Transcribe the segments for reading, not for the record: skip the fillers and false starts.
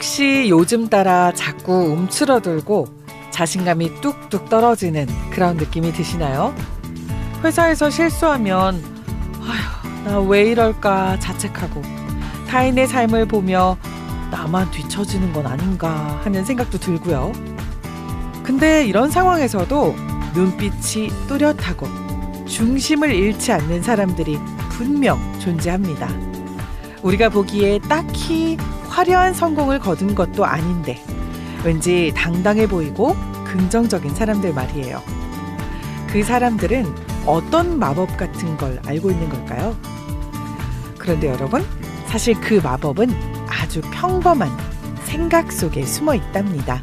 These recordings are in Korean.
혹시 요즘 따라 자꾸 움츠러들고 자신감이 뚝뚝 떨어지는 그런 느낌이 드시나요? 회사에서 실수하면 아휴, 나 왜 이럴까 자책하고 타인의 삶을 보며 나만 뒤처지는 건 아닌가 하는 생각도 들고요. 근데 이런 상황에서도 눈빛이 또렷하고 중심을 잃지 않는 사람들이 분명 존재합니다. 우리가 보기에 딱히 화려한 성공을 거둔 것도 아닌데 왠지 당당해 보이고 긍정적인 사람들 말이에요. 그 사람들은 어떤 마법 같은 걸 알고 있는 걸까요? 그런데 여러분, 사실 그 마법은 아주 평범한 생각 속에 숨어 있답니다.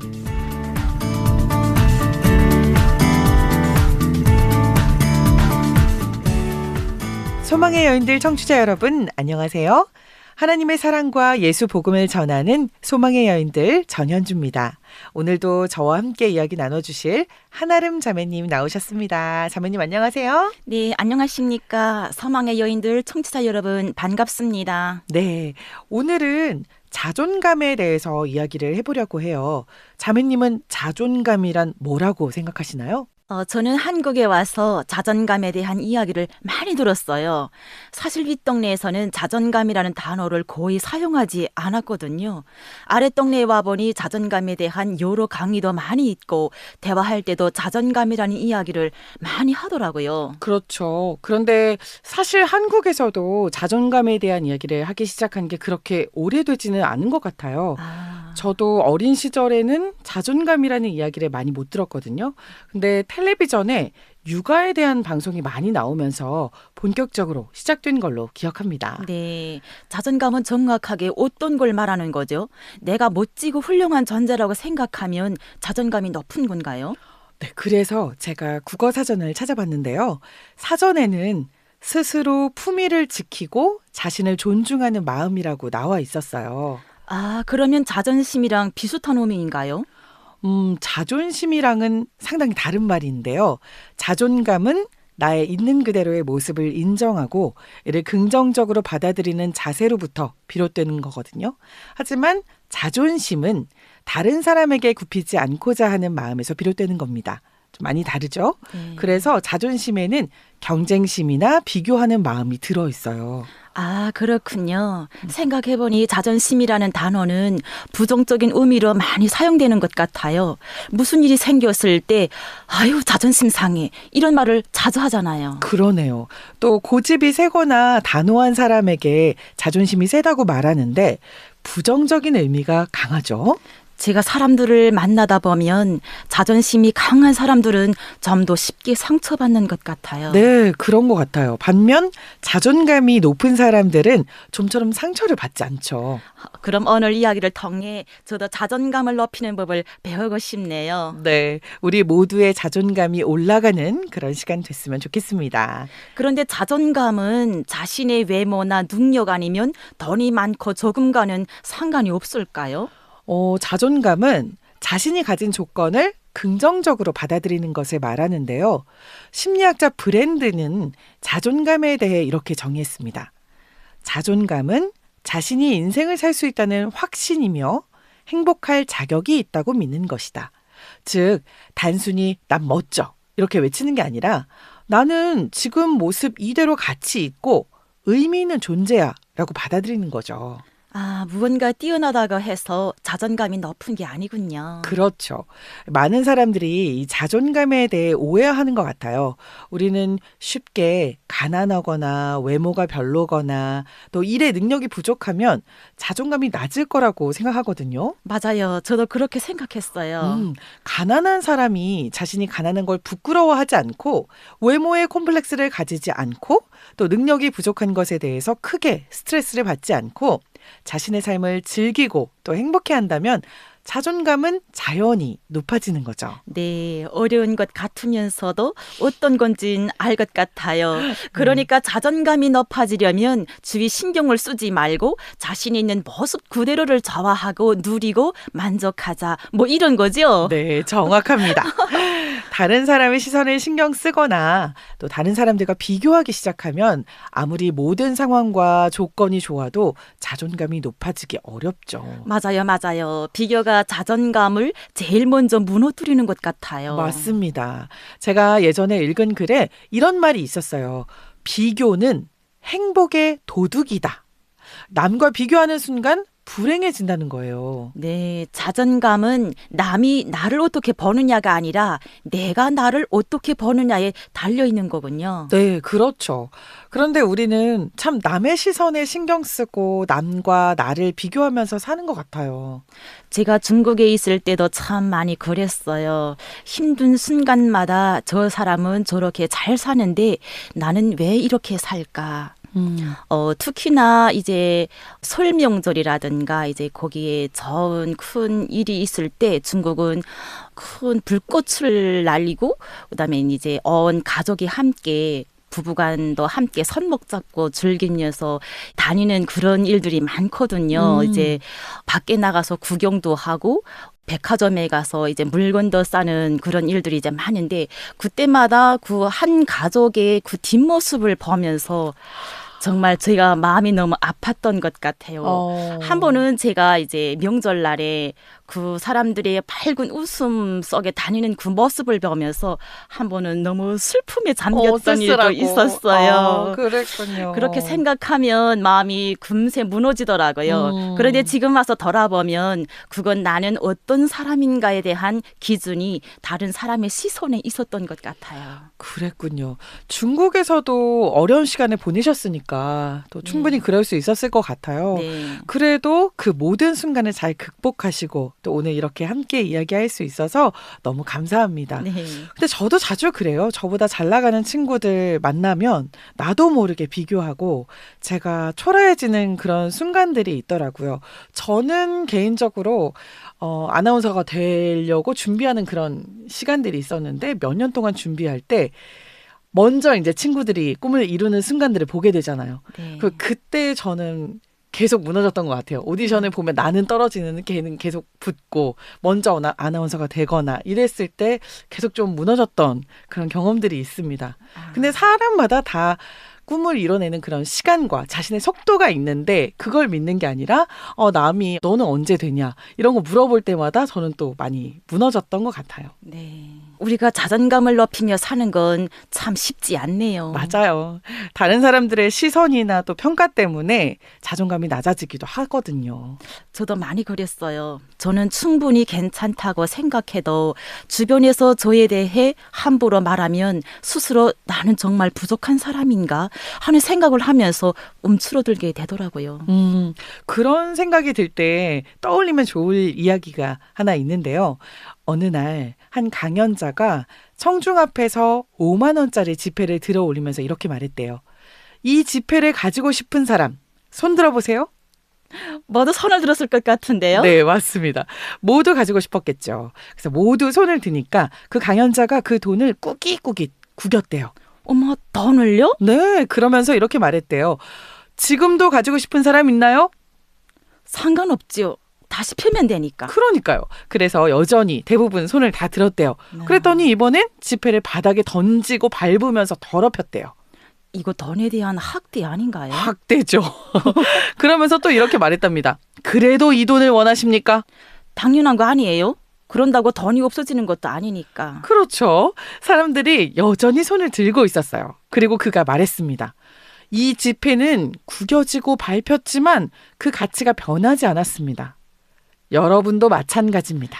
소망의 여인들 청취자 여러분, 안녕하세요. 하나님의 사랑과 예수 복음을 전하는 소망의 여인들 전현주입니다. 오늘도 저와 함께 이야기 나눠주실 한아름 자매님 나오셨습니다. 자매님 안녕하세요. 네, 안녕하십니까. 소망의 여인들 청취자 여러분 반갑습니다. 네, 오늘은 자존감에 대해서 이야기를 해보려고 해요. 자매님은 자존감이란 뭐라고 생각하시나요? 저는 한국에 와서 자존감에 대한 이야기를 많이 들었어요. 사실 윗동네에서는 자존감이라는 단어를 거의 사용하지 않았거든요. 아랫동네에 와보니 자존감에 대한 여러 강의도 많이 있고 대화할 때도 자존감이라는 이야기를 많이 하더라고요. 그렇죠. 그런데 사실 한국에서도 자존감에 대한 이야기를 하기 시작한 게 그렇게 오래되지는 않은 것 같아요. 저도 어린 시절에는 자존감이라는 이야기를 많이 못 들었거든요. 근데 텔레비전에 육아에 대한 방송이 많이 나오면서 본격적으로 시작된 걸로 기억합니다. 네, 자존감은 정확하게 어떤 걸 말하는 거죠? 내가 멋지고 훌륭한 존재라고 생각하면 자존감이 높은 건가요? 네, 그래서 제가 국어 사전을 찾아봤는데요. 사전에는 스스로 품위를 지키고 자신을 존중하는 마음이라고 나와 있었어요. 그러면 자존심이랑 비슷한 의미인가요? 자존심이랑은 상당히 다른 말인데요. 자존감은 나의 있는 그대로의 모습을 인정하고 이를 긍정적으로 받아들이는 자세로부터 비롯되는 거거든요. 하지만 자존심은 다른 사람에게 굽히지 않고자 하는 마음에서 비롯되는 겁니다. 좀 많이 다르죠? 그래서 자존심에는 경쟁심이나 비교하는 마음이 들어있어요. 그렇군요. 생각해보니 자존심이라는 단어는 부정적인 의미로 많이 사용되는 것 같아요. 무슨 일이 생겼을 때 아유 자존심 상해 이런 말을 자주 하잖아요. 그러네요. 또 고집이 세거나 단호한 사람에게 자존심이 세다고 말하는데 부정적인 의미가 강하죠. 제가 사람들을 만나다 보면 자존심이 강한 사람들은 좀 더 쉽게 상처받는 것 같아요. 네, 그런 것 같아요. 반면 자존감이 높은 사람들은 좀처럼 상처를 받지 않죠. 그럼 오늘 이야기를 통해 저도 자존감을 높이는 법을 배우고 싶네요. 네, 우리 모두의 자존감이 올라가는 그런 시간 됐으면 좋겠습니다. 그런데 자존감은 자신의 외모나 능력 아니면 돈이 많고 적음과는 상관이 없을까요? 자존감은 자신이 가진 조건을 긍정적으로 받아들이는 것을 말하는데요. 심리학자 브랜드는 자존감에 대해 이렇게 정의했습니다. 자존감은 자신이 인생을 살 수 있다는 확신이며 행복할 자격이 있다고 믿는 것이다. 즉, 단순히 난 멋져 이렇게 외치는 게 아니라 나는 지금 모습 이대로 가치 있고 의미 있는 존재야 라고 받아들이는 거죠. 무언가 뛰어나다고 해서 자존감이 높은 게 아니군요. 그렇죠. 많은 사람들이 이 자존감에 대해 오해하는 것 같아요. 우리는 쉽게 가난하거나 외모가 별로거나 또 일의 능력이 부족하면 자존감이 낮을 거라고 생각하거든요. 맞아요. 저도 그렇게 생각했어요. 가난한 사람이 자신이 가난한 걸 부끄러워하지 않고 외모에 콤플렉스를 가지지 않고 또 능력이 부족한 것에 대해서 크게 스트레스를 받지 않고 자신의 삶을 즐기고 또 행복해한다면 자존감은 자연히 높아지는 거죠. 네, 어려운 것 같으면서도 어떤 건지는 알 것 같아요. 그러니까 자존감이 높아지려면 주위 신경을 쓰지 말고 자신이 있는 모습 그대로를 좋아하고 누리고 만족하자 뭐 이런 거죠? 네, 정확합니다. 다른 사람의 시선을 신경 쓰거나 또 다른 사람들과 비교하기 시작하면 아무리 모든 상황과 조건이 좋아도 자존감이 높아지기 어렵죠. 맞아요, 맞아요. 비교가 자존감을 제일 먼저 무너뜨리는 것 같아요. 맞습니다. 제가 예전에 읽은 글에 이런 말이 있었어요. 비교는 행복의 도둑이다. 남과 비교하는 순간 불행해진다는 거예요. 네, 자존감은 남이 나를 어떻게 보느냐가 아니라 내가 나를 어떻게 보느냐에 달려 있는 거군요. 네, 그렇죠. 그런데 우리는 참 남의 시선에 신경 쓰고 남과 나를 비교하면서 사는 것 같아요. 제가 중국에 있을 때도 참 많이 그랬어요. 힘든 순간마다 저 사람은 저렇게 잘 사는데 나는 왜 이렇게 살까? 특히나 이제 설 명절이라든가 이제 거기에 좋은 큰 일이 있을 때 중국은 큰 불꽃을 날리고 그다음에 이제 온 가족이 함께 부부간도 함께 손목 잡고 즐기면서 다니는 그런 일들이 많거든요. 이제 밖에 나가서 구경도 하고 백화점에 가서 이제 물건도 싸는 그런 일들이 이제 많은데 그때마다 그 한 가족의 그 뒷모습을 보면서 정말 제가 마음이 너무 아팠던 것 같아요. 한 번은 제가 이제 명절날에 그 사람들의 밝은 웃음 속에 다니는 그 모습을 보면서 한 번은 너무 슬픔에 잠겼던 일도 있었어요. 그랬군요. 그렇게 생각하면 마음이 금세 무너지더라고요. 그런데 지금 와서 돌아보면 그건 나는 어떤 사람인가에 대한 기준이 다른 사람의 시선에 있었던 것 같아요. 그랬군요. 중국에서도 어려운 시간을 보내셨으니까 또 충분히 그럴 수 있었을 것 같아요. 네. 그래도 그 모든 순간을 잘 극복하시고 또 오늘 이렇게 함께 이야기할 수 있어서 너무 감사합니다. 네. 근데 저도 자주 그래요. 저보다 잘 나가는 친구들 만나면 나도 모르게 비교하고 제가 초라해지는 그런 순간들이 있더라고요. 저는 개인적으로 아나운서가 되려고 준비하는 그런 시간들이 있었는데 몇 년 동안 준비할 때 먼저 이제 친구들이 꿈을 이루는 순간들을 보게 되잖아요. 네. 그때 저는 계속 무너졌던 것 같아요. 오디션을 보면 나는 떨어지는 걔는 계속 붙고 먼저 아나운서가 되거나 이랬을 때 계속 좀 무너졌던 그런 경험들이 있습니다. 근데 사람마다 다 꿈을 이뤄내는 그런 시간과 자신의 속도가 있는데 그걸 믿는 게 아니라 남이 너는 언제 되냐 이런 거 물어볼 때마다 저는 또 많이 무너졌던 것 같아요. 네. 우리가 자존감을 높이며 사는 건 참 쉽지 않네요. 맞아요. 다른 사람들의 시선이나 또 평가 때문에 자존감이 낮아지기도 하거든요. 저도 많이 그랬어요. 저는 충분히 괜찮다고 생각해도 주변에서 저에 대해 함부로 말하면 스스로 나는 정말 부족한 사람인가 하는 생각을 하면서 움츠러들게 되더라고요. 그런 생각이 들 때 떠올리면 좋을 이야기가 하나 있는데요. 어느 날 한 강연자가 청중 앞에서 5만 원짜리 지폐를 들어 올리면서 이렇게 말했대요. 이 지폐를 가지고 싶은 사람 손 들어보세요. 모두 손을 들었을 것 같은데요. 네, 맞습니다. 모두 가지고 싶었겠죠. 그래서 모두 손을 드니까 그 강연자가 그 돈을 꾸깃꾸깃 구겼대요. 어머, 돈을요? 네, 그러면서 이렇게 말했대요. 지금도 가지고 싶은 사람 있나요? 상관없지요. 다시 펴면 되니까. 그러니까요. 그래서 여전히 대부분 손을 다 들었대요. 그랬더니 이번엔 지폐를 바닥에 던지고 밟으면서 더럽혔대요. 이거 돈에 대한 학대 아닌가요? 학대죠. 그러면서 또 이렇게 말했답니다. 그래도 이 돈을 원하십니까? 당연한 거 아니에요? 그런다고 돈이 없어지는 것도 아니니까. 그렇죠. 사람들이 여전히 손을 들고 있었어요. 그리고 그가 말했습니다. 이 지폐는 구겨지고 밟혔지만 그 가치가 변하지 않았습니다. 여러분도 마찬가지입니다.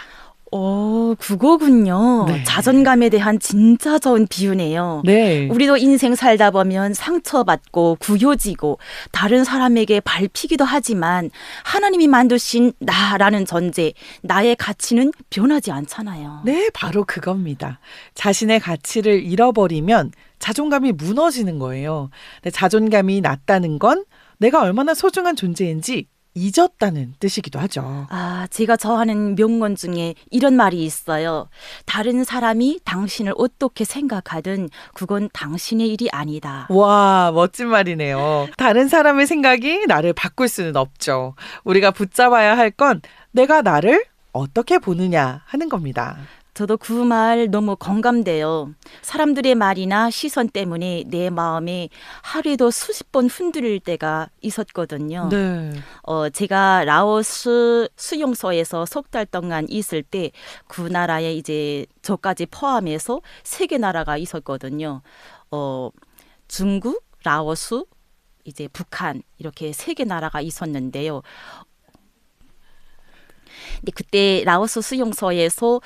그거군요. 네. 자존감에 대한 진짜 좋은 비유네요. 네. 우리도 인생 살다 보면 상처받고 구겨지고 다른 사람에게 밟히기도 하지만 하나님이 만드신 나라는 존재, 나의 가치는 변하지 않잖아요. 네, 바로 그겁니다. 자신의 가치를 잃어버리면 자존감이 무너지는 거예요. 근데 자존감이 낮다는 건 내가 얼마나 소중한 존재인지 잊었다는 뜻이기도 하죠. 제가 좋아하는 명언 중에 이런 말이 있어요. 다른 사람이 당신을 어떻게 생각하든 그건 당신의 일이 아니다. 와, 멋진 말이네요. 다른 사람의 생각이 나를 바꿀 수는 없죠. 우리가 붙잡아야 할 건 내가 나를 어떻게 보느냐 하는 겁니다. 저도 그 말 너무 공감돼요. 사람들의 말이나 시선 때문에 내 마음이 하루에도 수십 번 흔들릴 때가 있었거든요. 네. 제가 라오스 수용소에서 석 달 동안 있을 때 그 나라에 이제 저까지 포함해서 3개 나라가 있었거든요. 중국, 라오스, 이제 북한 이렇게 3개 나라가 있었는데요. 근데 그때 라오스 수용소에서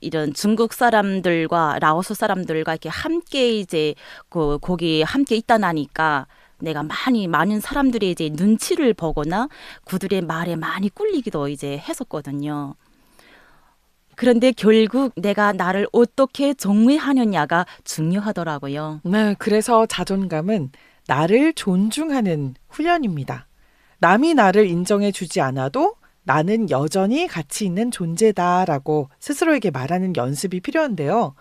이런 중국 사람들과 라오스 사람들과 이렇게 함께 이제 거기 함께 있다 나니까 내가 많은 사람들의 이제 눈치를 보거나 그들의 말에 많이 꿀리기도 이제 했었거든요. 그런데 결국 내가 나를 어떻게 정의하느냐가 중요하더라고요. 네, 그래서 자존감은 나를 존중하는 훈련입니다. 남이 나를 인정해 주지 않아도 나는 여전히 가치 있는 존재다라고 스스로에게 말하는 연습이 필요한데요.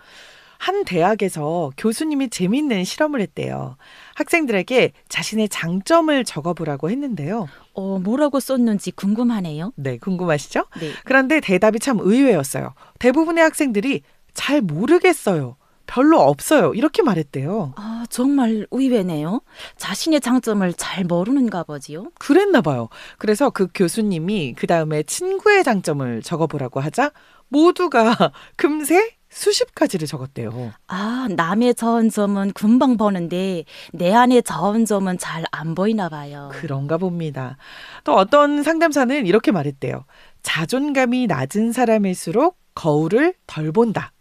한 대학에서 교수님이 재미있는 실험을 했대요. 학생들에게 자신의 장점을 적어보라고 했는데요. 뭐라고 썼는지 궁금하네요. 네, 궁금하시죠? 네. 그런데 대답이 참 의외였어요. 대부분의 학생들이 잘 모르겠어요. 별로 없어요. 이렇게 말했대요. 아, 정말 의외네요. 자신의 장점을 잘 모르는가 보지요. 그랬나 봐요. 그래서 그 교수님이 그 다음에 친구의 장점을 적어보라고 하자 모두가 금세 수십 가지를 적었대요. 아, 남의 좋은 점은 금방 보는데 내 안의 좋은 점은 잘 안 보이나 봐요. 그런가 봅니다. 또 어떤 상담사는 이렇게 말했대요. 자존감이 낮은 사람일수록 거울을 덜 본다.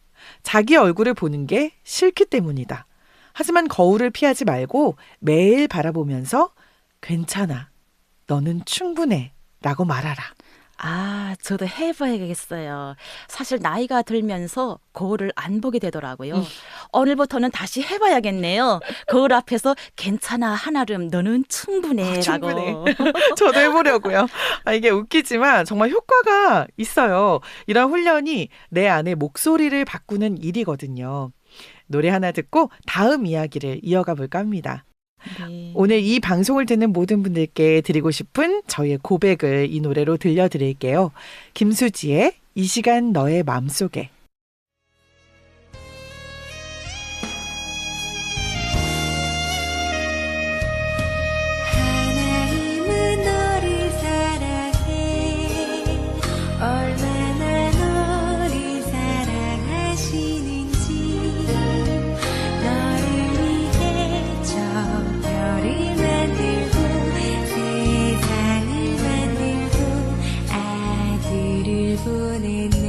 자기 얼굴을 보는 게 싫기 때문이다. 하지만 거울을 피하지 말고 매일 바라보면서 괜찮아. 너는 충분해. 라고 말하라. 아, 저도 해봐야겠어요. 사실 나이가 들면서 거울을 안 보게 되더라고요. 오늘부터는 다시 해봐야겠네요. 거울 앞에서 괜찮아, 한아름, 너는 충분해. 충분해. 라고. 저도 해보려고요. 이게 웃기지만 정말 효과가 있어요. 이런 훈련이 내 안의 목소리를 바꾸는 일이거든요. 노래 하나 듣고 다음 이야기를 이어가 볼까 합니다. 네. 오늘 이 방송을 듣는 모든 분들께 드리고 싶은 저희의 고백을 이 노래로 들려드릴게요. 김수지의 이 시간 너의 맘속에. 하나님은 너를 사랑해 얼마나 너를 사랑하시는지 너를 위해 저 별을 만들고 세상을 만들고 아들을 보냈네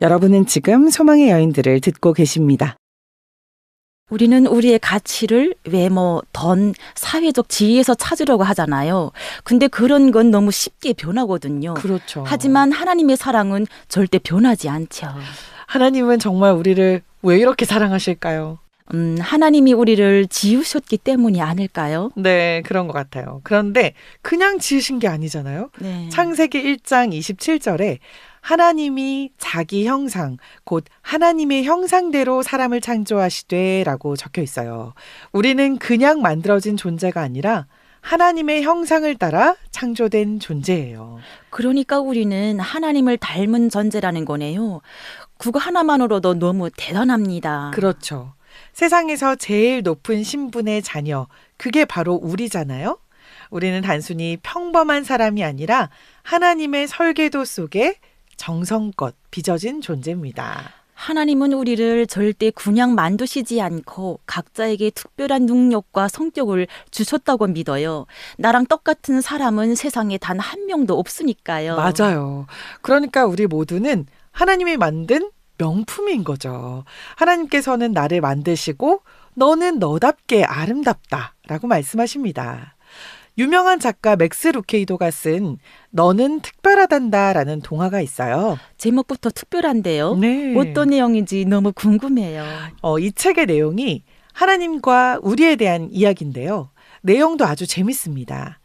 여러분은 지금 소망의 여인들을 듣고 계십니다. 우리는 우리의 가치를 외모, 돈, 사회적 지위에서 찾으려고 하잖아요. 근데 그런 건 너무 쉽게 변하거든요. 그렇죠. 하지만 하나님의 사랑은 절대 변하지 않죠. 하나님은 정말 우리를 왜 이렇게 사랑하실까요? 하나님이 우리를 지으셨기 때문이 아닐까요? 네, 그런 것 같아요. 그런데 그냥 지으신 게 아니잖아요. 네. 창세기 1장 27절에 하나님이 자기 형상, 곧 하나님의 형상대로 사람을 창조하시되 라고 적혀 있어요. 우리는 그냥 만들어진 존재가 아니라 하나님의 형상을 따라 창조된 존재예요. 그러니까 우리는 하나님을 닮은 존재라는 거네요. 그거 하나만으로도 너무 대단합니다. 그렇죠. 세상에서 제일 높은 신분의 자녀, 그게 바로 우리잖아요. 우리는 단순히 평범한 사람이 아니라 하나님의 설계도 속에 정성껏 빚어진 존재입니다. 하나님은 우리를 절대 그냥 만드시지 않고 각자에게 특별한 능력과 성격을 주셨다고 믿어요. 나랑 똑같은 사람은 세상에 단 한 명도 없으니까요. 맞아요. 그러니까 우리 모두는 하나님이 만든 명품인 거죠. 하나님께서는 나를 만드시고 너는 너답게 아름답다라고 말씀하십니다. 유명한 작가 맥스 루케이도가 쓴 너는 특별하단다라는 동화가 있어요. 제목부터 특별한데요. 네. 어떤 내용인지 너무 궁금해요. 이 책의 내용이 하나님과 우리에 대한 이야기인데요. 내용도 아주 재밌습니다.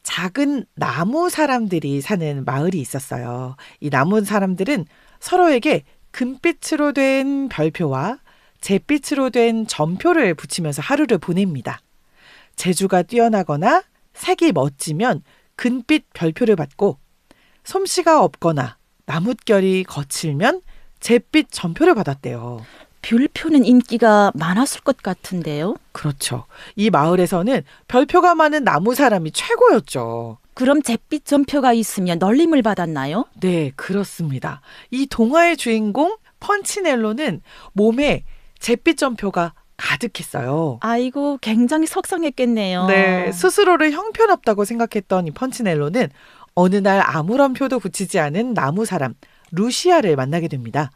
작은 나무 사람들이 사는 마을이 있었어요. 이 나무 사람들은 서로에게 금빛으로 된 별표와 잿빛으로 된 점표를 붙이면서 하루를 보냅니다. 재주가 뛰어나거나 색이 멋지면 금빛 별표를 받고 솜씨가 없거나 나뭇결이 거칠면 잿빛 점표를 받았대요. 별표는 인기가 많았을 것 같은데요. 그렇죠. 이 마을에서는 별표가 많은 나무 사람이 최고였죠. 그럼 잿빛 점표가 있으면 널림을 받았나요? 네, 그렇습니다. 이 동화의 주인공 펀치넬로는 몸에 잿빛 점표가 가득했어요. 아이고, 굉장히 속상했겠네요. 네, 스스로를 형편없다고 생각했던 이 펀치넬로는 어느 날 아무런 표도 붙이지 않은 나무 사람 루시아를 만나게 됩니다.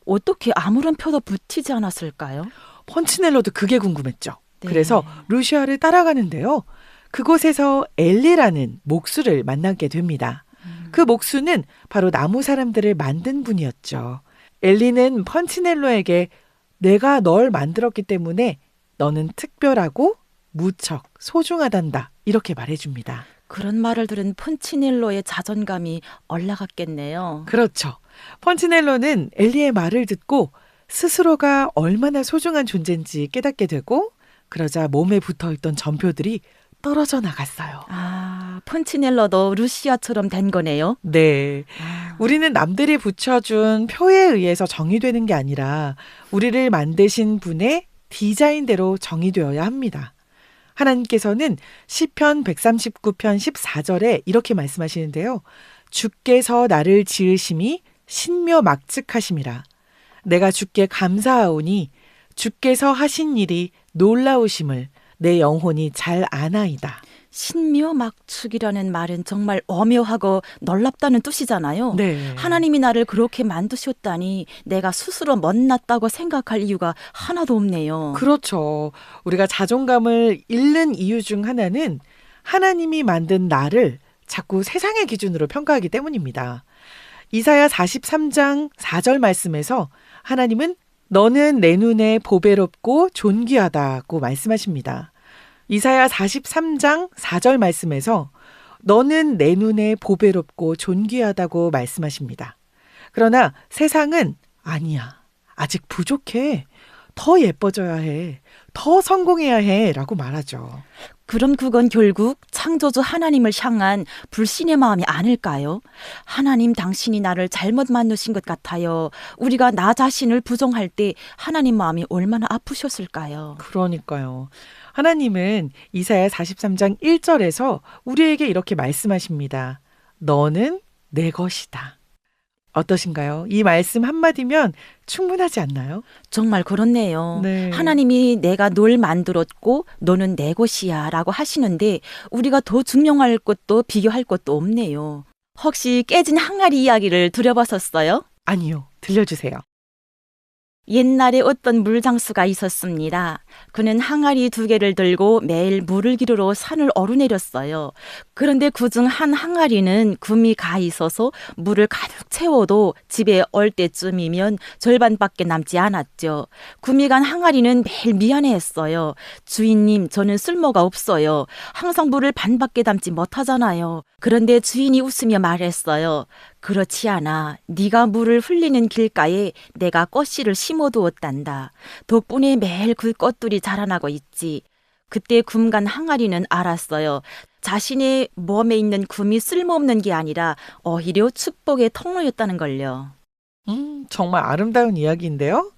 어떻게 아무런 표도 붙이지 않았을까요? 펀치넬로도 그게 궁금했죠. 네. 그래서 루시아를 따라가는데요. 그곳에서 엘리라는 목수를 만나게 됩니다. 그 목수는 바로 나무 사람들을 만든 분이었죠. 엘리는 펀치넬로에게 내가 널 만들었기 때문에 너는 특별하고 무척 소중하단다. 이렇게 말해줍니다. 그런 말을 들은 펀치넬로의 자존감이 올라갔겠네요. 그렇죠. 펀치넬로는 엘리의 말을 듣고 스스로가 얼마나 소중한 존재인지 깨닫게 되고 그러자 몸에 붙어있던 점표들이 떨어져 나갔어요. 아, 펀치넬로도 루시아처럼 된 거네요. 네. 우리는 남들이 붙여준 표에 의해서 정의되는 게 아니라 우리를 만드신 분의 디자인대로 정의되어야 합니다. 하나님께서는 시편 139편 14절에 이렇게 말씀하시는데요. 주께서 나를 지으심이 신묘 막측하심이라. 내가 주께 감사하오니 주께서 하신 일이 놀라우심을 내 영혼이 잘 아나이다. 신묘막축이라는 말은 정말 오묘하고 놀랍다는 뜻이잖아요. 네. 하나님이 나를 그렇게 만드셨다니 내가 스스로 못났다고 생각할 이유가 하나도 없네요. 그렇죠. 우리가 자존감을 잃는 이유 중 하나는 하나님이 만든 나를 자꾸 세상의 기준으로 평가하기 때문입니다. 이사야 43장 4절 말씀에서 하나님은 너는 내 눈에 보배롭고 존귀하다고 말씀하십니다. 이사야 43장 4절 말씀에서 너는 내 눈에 보배롭고 존귀하다고 말씀하십니다. 그러나 세상은 아니야. 아직 부족해. 더 예뻐져야 해. 더 성공해야 해. 라고 말하죠. 그럼 그건 결국 창조주 하나님을 향한 불신의 마음이 아닐까요? 하나님 당신이 나를 잘못 만드신 것 같아요. 우리가 나 자신을 부정할 때 하나님 마음이 얼마나 아프셨을까요? 그러니까요. 하나님은 이사야 43장 1절에서 우리에게 이렇게 말씀하십니다. 너는 내 것이다. 어떠신가요? 이 말씀 한마디면 충분하지 않나요? 정말 그렇네요. 네. 하나님이 내가 널 만들었고 너는 내 것이야 라고 하시는데 우리가 더 증명할 것도 비교할 것도 없네요. 혹시 깨진 항아리 이야기를 들어봤었어요? 아니요, 들려주세요. 옛날에 어떤 물장수가 있었습니다. 그는 항아리 2개를 들고 매일 물을 기르러 산을 오르내렸어요. 그런데 그중 한 항아리는 금이 가 있어서 물을 가득 채워도 집에 올 때쯤이면 절반밖에 남지 않았죠. 금이 간 항아리는 매일 미안해했어요. 주인님, 저는 쓸모가 없어요. 항상 물을 반밖에 담지 못하잖아요. 그런데 주인이 웃으며 말했어요. 그렇지 않아. 네가 물을 흘리는 길가에 내가 꽃씨를 심어두었단다. 덕분에 매일 그 꽃들이 자라나고 있지. 그때 금간 항아리는 알았어요. 자신의 몸에 있는 금이 쓸모없는 게 아니라 오히려 축복의 통로였다는 걸요. 정말 아름다운 이야기인데요.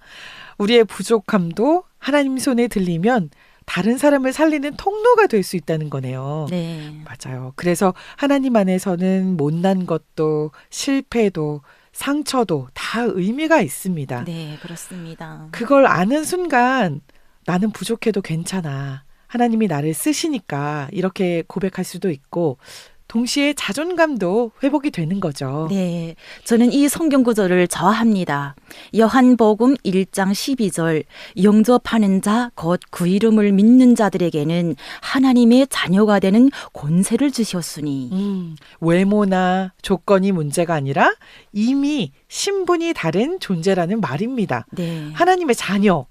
우리의 부족함도 하나님 손에 들리면 다른 사람을 살리는 통로가 될 수 있다는 거네요. 네. 맞아요. 그래서 하나님 안에서는 못난 것도 실패도 상처도 다 의미가 있습니다. 네, 그렇습니다. 그걸 아는 순간 나는 부족해도 괜찮아. 하나님이 나를 쓰시니까 이렇게 고백할 수도 있고 동시에 자존감도 회복이 되는 거죠. 네, 저는 이 성경 구절을 좋아합니다. 요한복음 1장 12절 영접하는 자 곧 그 이름을 믿는 자들에게는 하나님의 자녀가 되는 권세를 주셨으니. 외모나 조건이 문제가 아니라 이미 신분이 다른 존재라는 말입니다. 네. 하나님의 자녀.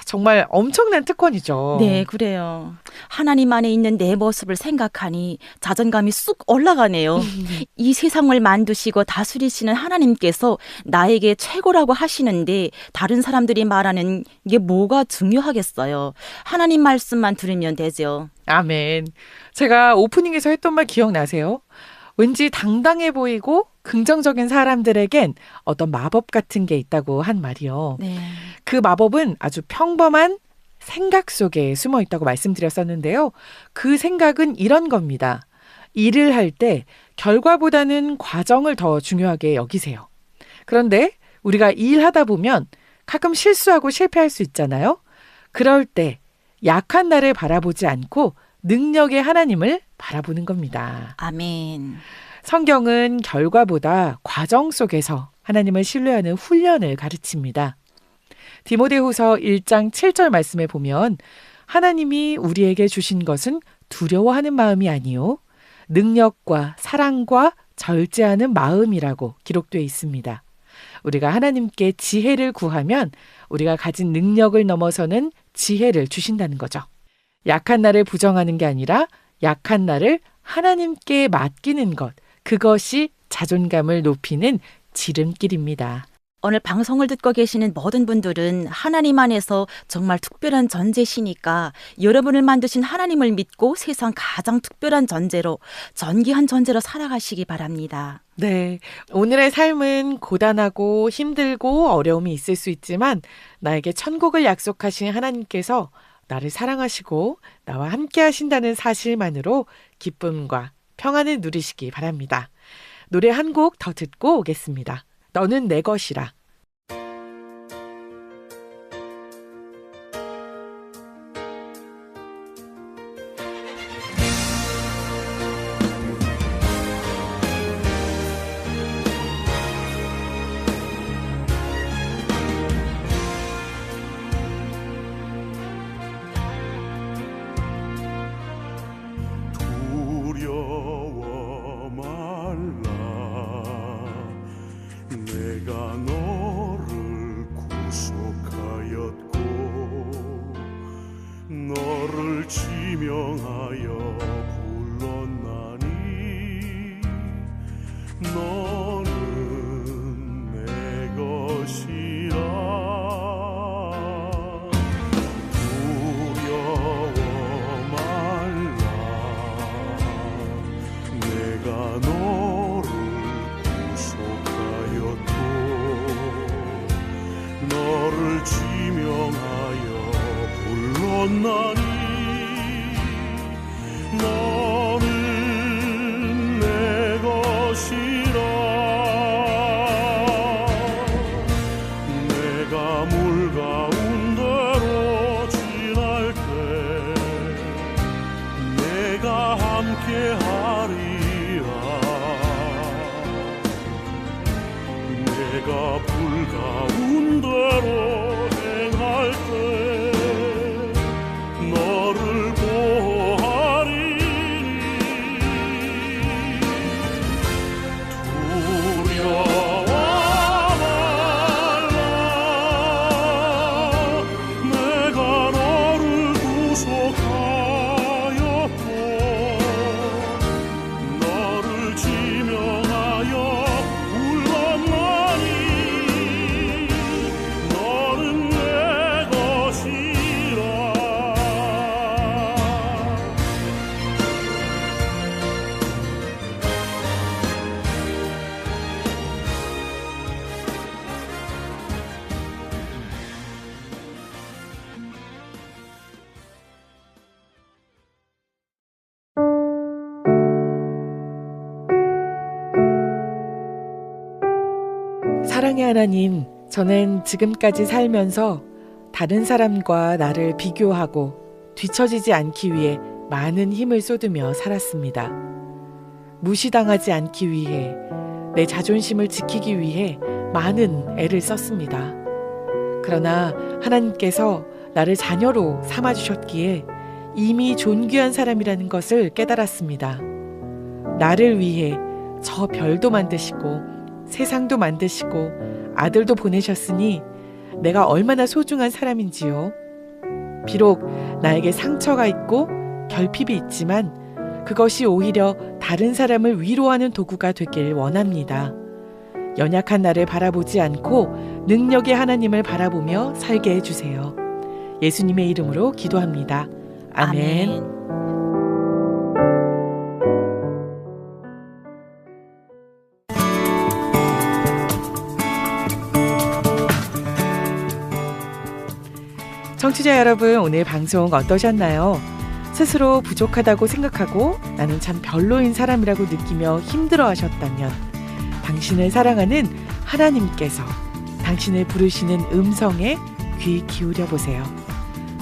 정말 엄청난 특권이죠. 네, 그래요. 하나님 안에 있는 내 모습을 생각하니 자존감이 쑥 올라가네요. 이 세상을 만드시고 다스리시는 하나님께서 나에게 최고라고 하시는데 다른 사람들이 말하는 게 뭐가 중요하겠어요. 하나님 말씀만 들으면 되죠. 아멘. 제가 오프닝에서 했던 말 기억나세요? 왠지 당당해 보이고 긍정적인 사람들에겐 어떤 마법 같은 게 있다고 한 말이요. 네. 그 마법은 아주 평범한 생각 속에 숨어 있다고 말씀드렸었는데요. 그 생각은 이런 겁니다. 일을 할 때 결과보다는 과정을 더 중요하게 여기세요. 그런데 우리가 일하다 보면 가끔 실수하고 실패할 수 있잖아요. 그럴 때 약한 나를 바라보지 않고 능력의 하나님을 바라보는 겁니다. 아멘. 성경은 결과보다 과정 속에서 하나님을 신뢰하는 훈련을 가르칩니다. 디모데후서 1장 7절 말씀에 보면 하나님이 우리에게 주신 것은 두려워하는 마음이 아니요 능력과 사랑과 절제하는 마음이라고 기록되어 있습니다. 우리가 하나님께 지혜를 구하면 우리가 가진 능력을 넘어서는 지혜를 주신다는 거죠. 약한 나를 부정하는 게 아니라 약한 나를 하나님께 맡기는 것, 그것이 자존감을 높이는 지름길입니다. 오늘 방송을 듣고 계시는 모든 분들은 하나님 안에서 정말 특별한 존재시니까 여러분을 만드신 하나님을 믿고 세상 가장 특별한 존재로, 존귀한 존재로 살아가시기 바랍니다. 네, 오늘의 삶은 고단하고 힘들고 어려움이 있을 수 있지만 나에게 천국을 약속하신 하나님께서 나를 사랑하시고 나와 함께 하신다는 사실만으로 기쁨과 평안을 누리시기 바랍니다. 노래 한 곡 더 듣고 오겠습니다. 너는 내 것이라. 두려워 말라 내가 너를 구속하였고 너를 지명하여 불렀나니 너는 내 것이라 두려워 말라 내가 너를 구속하였고 너를 지명하여 불렀나니 너는 내 것이라 내가 물 가운데로 지날 때 내가 함께 하리라 내가 가운 대로 행할 때 너를 보호하리니 두려워 말라 내가 너를 구속하였고 너를 지명하여 불렀나니 너는 내 것이라. 사랑의 하나님, 저는 지금까지 살면서 다른 사람과 나를 비교하고 뒤처지지 않기 위해 많은 힘을 쏟으며 살았습니다. 무시당하지 않기 위해, 내 자존심을 지키기 위해 많은 애를 썼습니다. 그러나 하나님께서 나를 자녀로 삼아주셨기에 이미 존귀한 사람이라는 것을 깨달았습니다. 나를 위해 저 별도 만드시고 세상도 만드시고 아들도 보내셨으니 내가 얼마나 소중한 사람인지요. 비록 나에게 상처가 있고 결핍이 있지만 그것이 오히려 다른 사람을 위로하는 도구가 되길 원합니다. 연약한 나를 바라보지 않고 능력의 하나님을 바라보며 살게 해주세요. 예수님의 이름으로 기도합니다. 아멘. 청취자 여러분, 오늘 방송 어떠셨나요? 스스로 부족하다고 생각하고 나는 참 별로인 사람이라고 느끼며 힘들어하셨다면 당신을 사랑하는 하나님께서 당신을 부르시는 음성에 귀 기울여 보세요.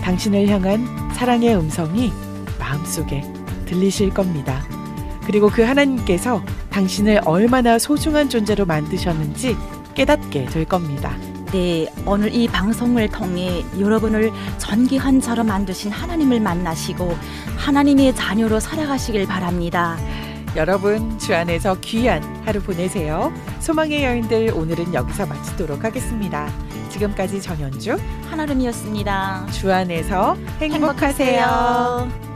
당신을 향한 사랑의 음성이 마음속에 들리실 겁니다. 그리고 그 하나님께서 당신을 얼마나 소중한 존재로 만드셨는지 깨닫게 될 겁니다. 네, 오늘 이 방송을 통해 여러분을 존귀한 자로 만드신 하나님을 만나시고 하나님의 자녀로 살아가시길 바랍니다. 여러분, 주 안에서 귀한 하루 보내세요. 소망의 여인들, 오늘은 여기서 마치도록 하겠습니다. 지금까지 전현주 한아름이었습니다. 주 안에서 행복하세요. 행복하세요.